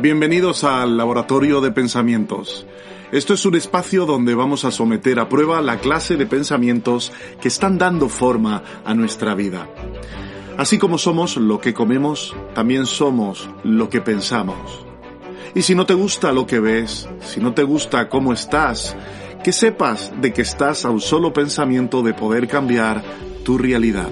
Bienvenidos al Laboratorio de Pensamientos. Esto es un espacio donde vamos a someter a prueba la clase de pensamientos que están dando forma a nuestra vida. Así como somos lo que comemos, también somos lo que pensamos. Y si no te gusta lo que ves, si no te gusta cómo estás, que sepas de que estás a un solo pensamiento de poder cambiar tu realidad.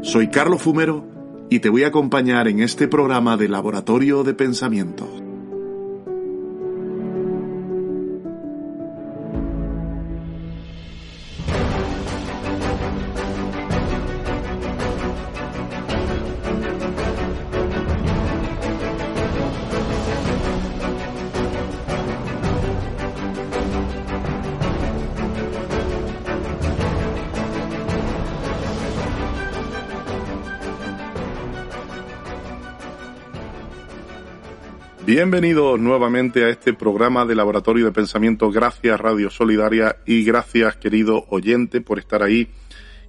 Soy Carlos Fumero y te voy a acompañar en este programa de Laboratorio de Pensamientos. Bienvenidos nuevamente a este programa de Laboratorio de Pensamiento. Gracias Radio Solidaria y gracias querido oyente por estar ahí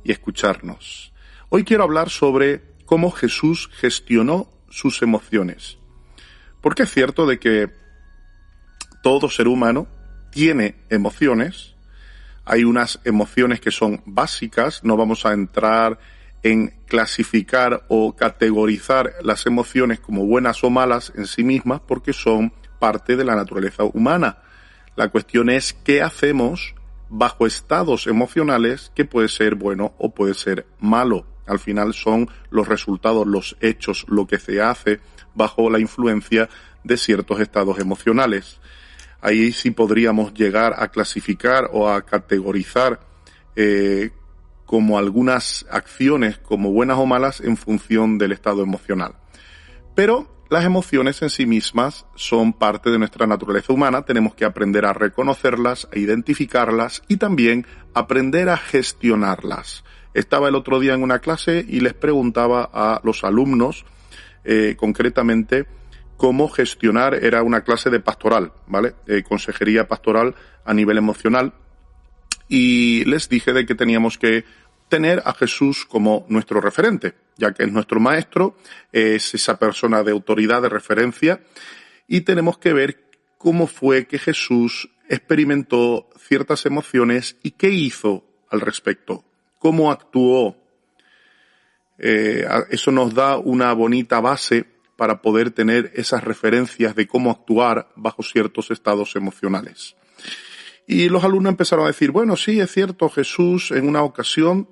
y escucharnos. Hoy quiero hablar sobre cómo Jesús gestionó sus emociones. Porque es cierto de que todo ser humano tiene emociones. Hay unas emociones que son básicas, no vamos a entrar en clasificar o categorizar las emociones como buenas o malas en sí mismas porque son parte de la naturaleza humana. La cuestión es qué hacemos bajo estados emocionales que puede ser bueno o puede ser malo. Al final son los resultados, los hechos, lo que se hace bajo la influencia de ciertos estados emocionales. Ahí sí podríamos llegar a clasificar o a categorizar como algunas acciones como buenas o malas en función del estado emocional. Pero las emociones en sí mismas son parte de nuestra naturaleza humana, tenemos que aprender a reconocerlas, a identificarlas y también aprender a gestionarlas. Estaba el otro día en una clase y les preguntaba a los alumnos, concretamente, cómo gestionar, era una clase de pastoral, ¿vale? Consejería pastoral a nivel emocional. Y les dije de que teníamos que tener a Jesús como nuestro referente, ya que es nuestro maestro, es esa persona de autoridad, de referencia, y tenemos que ver cómo fue que Jesús experimentó ciertas emociones y qué hizo al respecto, cómo actuó. Eso nos da una bonita base para poder tener esas referencias de cómo actuar bajo ciertos estados emocionales. Y los alumnos empezaron a decir, bueno, sí, es cierto, Jesús en una ocasión,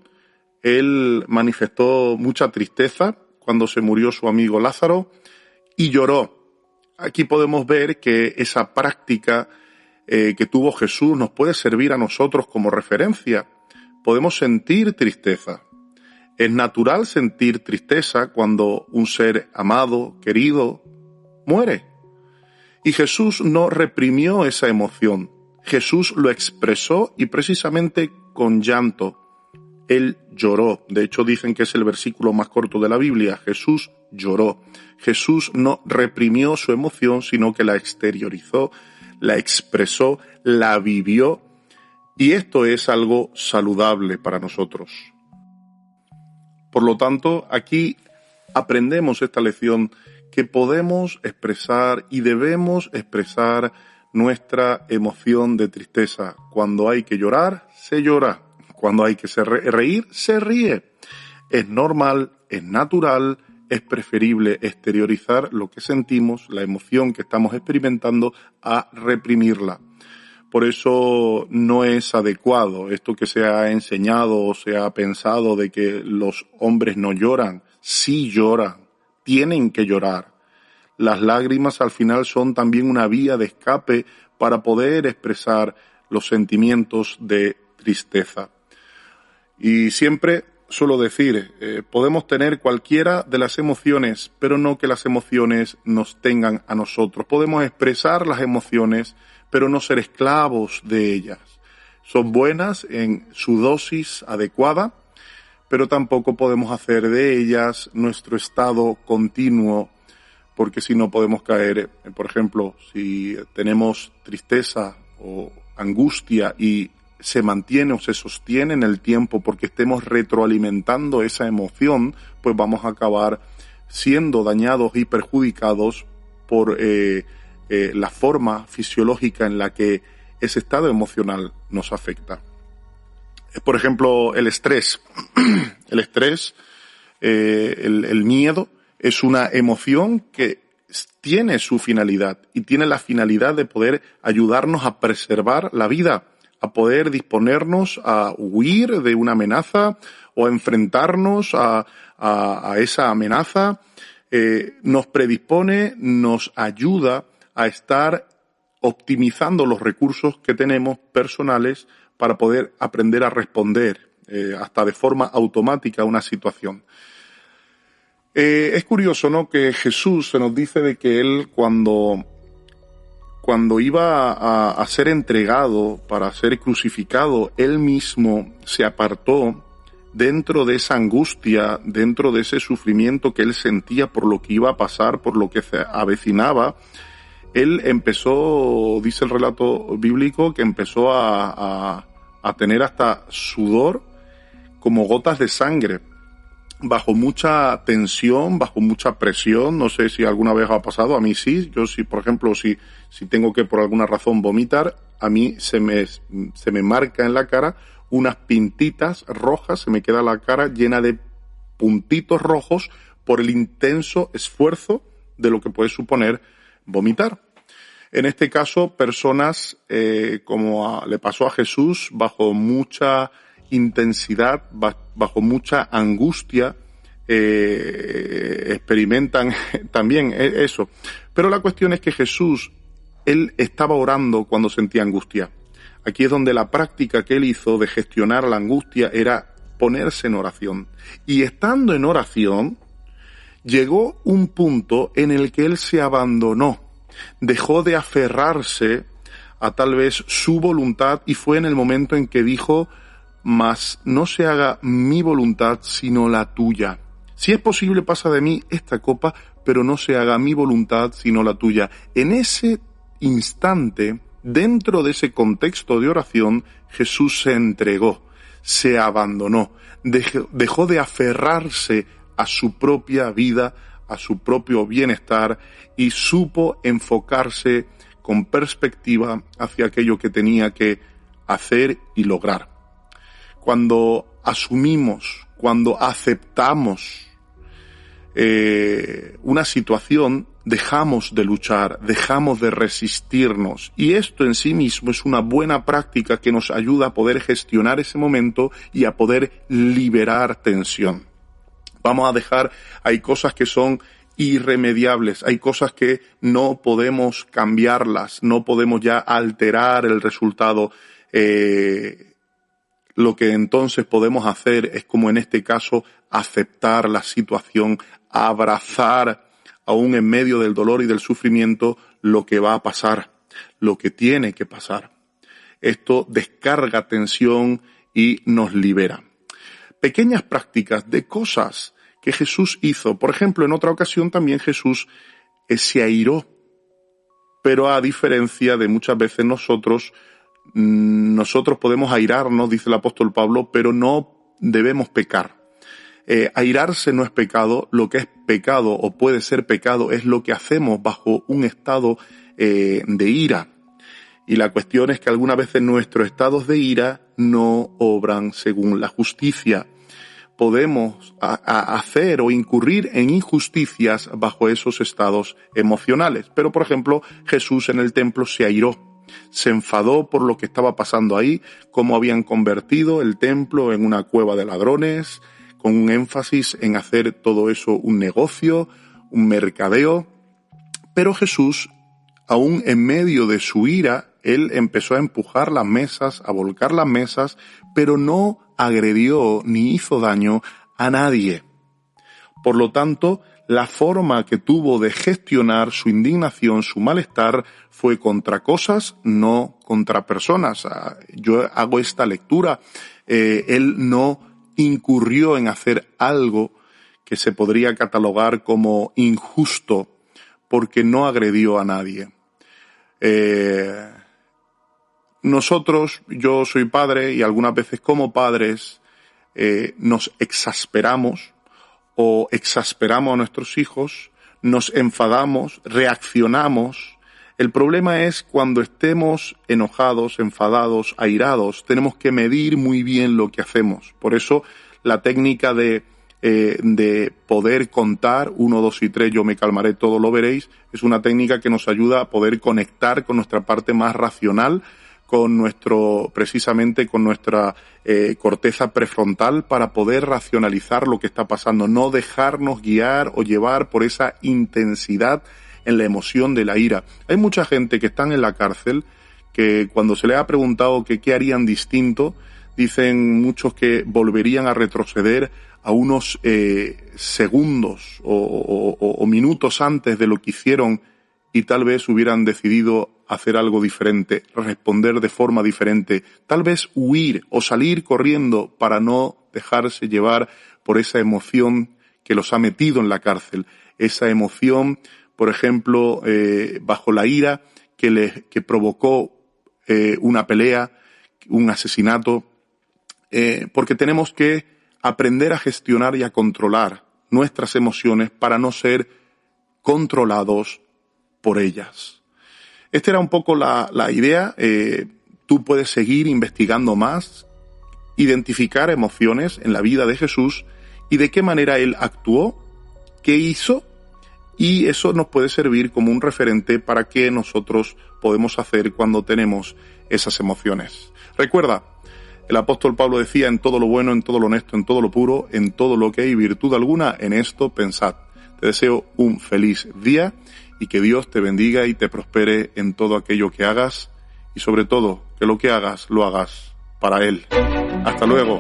él manifestó mucha tristeza cuando se murió su amigo Lázaro y lloró. Aquí podemos ver que esa práctica que tuvo Jesús nos puede servir a nosotros como referencia. Podemos sentir tristeza. Es natural sentir tristeza cuando un ser amado, querido, muere. Y Jesús no reprimió esa emoción. Jesús lo expresó y precisamente con llanto. Él lloró. De hecho, dicen que es el versículo más corto de la Biblia. Jesús lloró. Jesús no reprimió su emoción, sino que la exteriorizó, la expresó, la vivió. Y esto es algo saludable para nosotros. Por lo tanto, aquí aprendemos esta lección que podemos expresar y debemos expresar nuestra emoción de tristeza. Cuando hay que llorar, se llora. Cuando hay que reír, se ríe. Es normal, es natural, es preferible exteriorizar lo que sentimos, la emoción que estamos experimentando, a reprimirla. Por eso no es adecuado esto que se ha enseñado o se ha pensado de que los hombres no lloran. Sí lloran, tienen que llorar. Las lágrimas al final son también una vía de escape para poder expresar los sentimientos de tristeza. Y siempre suelo decir, podemos tener cualquiera de las emociones, pero no que las emociones nos tengan a nosotros. Podemos expresar las emociones, pero no ser esclavos de ellas. Son buenas en su dosis adecuada, pero tampoco podemos hacer de ellas nuestro estado continuo, porque si no podemos caer, por ejemplo, si tenemos tristeza o angustia y se mantiene o se sostiene en el tiempo porque estemos retroalimentando esa emoción, pues vamos a acabar siendo dañados y perjudicados por la forma fisiológica en la que ese estado emocional nos afecta. Por ejemplo, el estrés. El estrés, el miedo, es una emoción que tiene su finalidad y tiene la finalidad de poder ayudarnos a preservar la vida, a poder disponernos a huir de una amenaza o a enfrentarnos a esa amenaza. Nos predispone, nos ayuda a estar optimizando los recursos que tenemos personales para poder aprender a responder hasta de forma automática a una situación. Es curioso, ¿no?, que Jesús se nos dice de que él cuando iba a ser entregado para ser crucificado, él mismo se apartó dentro de esa angustia, dentro de ese sufrimiento que él sentía por lo que iba a pasar, por lo que se avecinaba. Él empezó, dice el relato bíblico, que empezó a tener hasta sudor como gotas de sangre, bajo mucha tensión, bajo mucha presión. No sé si alguna vez ha pasado, a mí sí. Yo sí, por ejemplo, si tengo que por alguna razón vomitar, a mí se me marca en la cara unas pintitas rojas, se me queda la cara llena de puntitos rojos por el intenso esfuerzo de lo que puede suponer vomitar. En este caso, personas, como le pasó a Jesús, bajo mucha intensidad, bajo mucha angustia, experimentan también eso. Pero la cuestión es que Jesús, él estaba orando cuando sentía angustia. Aquí es donde la práctica que él hizo de gestionar la angustia era ponerse en oración. Y estando en oración, llegó un punto en el que él se abandonó, dejó de aferrarse a tal vez su voluntad, y fue en el momento en que dijo: mas no se haga mi voluntad sino la tuya. Si es posible, pasa de mí esta copa, pero no se haga mi voluntad sino la tuya. En ese instante, dentro de ese contexto de oración, Jesús se entregó, se abandonó, dejó de aferrarse a su propia vida, a su propio bienestar, y supo enfocarse con perspectiva hacia aquello que tenía que hacer y lograr. Cuando asumimos, cuando aceptamos una situación, dejamos de luchar, dejamos de resistirnos, y esto en sí mismo es una buena práctica que nos ayuda a poder gestionar ese momento y a poder liberar tensión. Vamos a dejar, hay cosas que son irremediables, hay cosas que no podemos cambiarlas, no podemos ya alterar el resultado. Lo que entonces podemos hacer es, como en este caso, aceptar la situación, abrazar, aún en medio del dolor y del sufrimiento, lo que va a pasar, lo que tiene que pasar. Esto descarga tensión y nos libera. Pequeñas prácticas de cosas que Jesús hizo. Por ejemplo, en otra ocasión también Jesús se airó, pero a diferencia de muchas veces nosotros podemos airarnos, dice el apóstol Pablo, pero no debemos pecar. Airarse no es pecado. Lo que es pecado o puede ser pecado es lo que hacemos bajo un estado de ira. Y la cuestión es que algunas veces nuestros estados de ira no obran según la justicia. Podemos hacer o incurrir en injusticias bajo esos estados emocionales. Pero, por ejemplo, Jesús en el templo se airó. Se enfadó por lo que estaba pasando ahí, cómo habían convertido el templo en una cueva de ladrones, con un énfasis en hacer todo eso un negocio, un mercadeo. Pero Jesús, aún en medio de su ira, él empezó a empujar las mesas, a volcar las mesas, pero no agredió ni hizo daño a nadie. Por lo tanto, la forma que tuvo de gestionar su indignación, su malestar, fue contra cosas, no contra personas. Yo hago esta lectura. Él no incurrió en hacer algo que se podría catalogar como injusto, porque no agredió a nadie. nosotros, yo soy padre y algunas veces como padres nos exasperamos o exasperamos a nuestros hijos, nos enfadamos, reaccionamos. El problema es cuando estemos enojados, enfadados, airados, tenemos que medir muy bien lo que hacemos. Por eso la técnica de poder contar 1, 2 y 3, yo me calmaré, todo lo veréis, es una técnica que nos ayuda a poder conectar con nuestra parte más racional, precisamente con nuestra corteza prefrontal, para poder racionalizar lo que está pasando, no dejarnos guiar o llevar por esa intensidad en la emoción de la ira. Hay mucha gente que están en la cárcel que cuando se les ha preguntado que qué harían distinto, dicen muchos que volverían a retroceder a unos segundos o minutos antes de lo que hicieron y tal vez hubieran decidido hacer algo diferente, responder de forma diferente, tal vez huir o salir corriendo para no dejarse llevar por esa emoción que los ha metido en la cárcel, esa emoción, por ejemplo, bajo la ira que provocó una pelea, un asesinato, porque tenemos que aprender a gestionar y a controlar nuestras emociones para no ser controlados por ellas. Esta era un poco la idea. Tú puedes seguir investigando más, identificar emociones en la vida de Jesús y de qué manera Él actuó, qué hizo, y eso nos puede servir como un referente para qué nosotros podemos hacer cuando tenemos esas emociones. Recuerda, el apóstol Pablo decía: en todo lo bueno, en todo lo honesto, en todo lo puro, en todo lo que hay virtud alguna, en esto pensad. Te deseo un feliz día y que Dios te bendiga y te prospere en todo aquello que hagas, y sobre todo que lo que hagas lo hagas para Él. Hasta luego.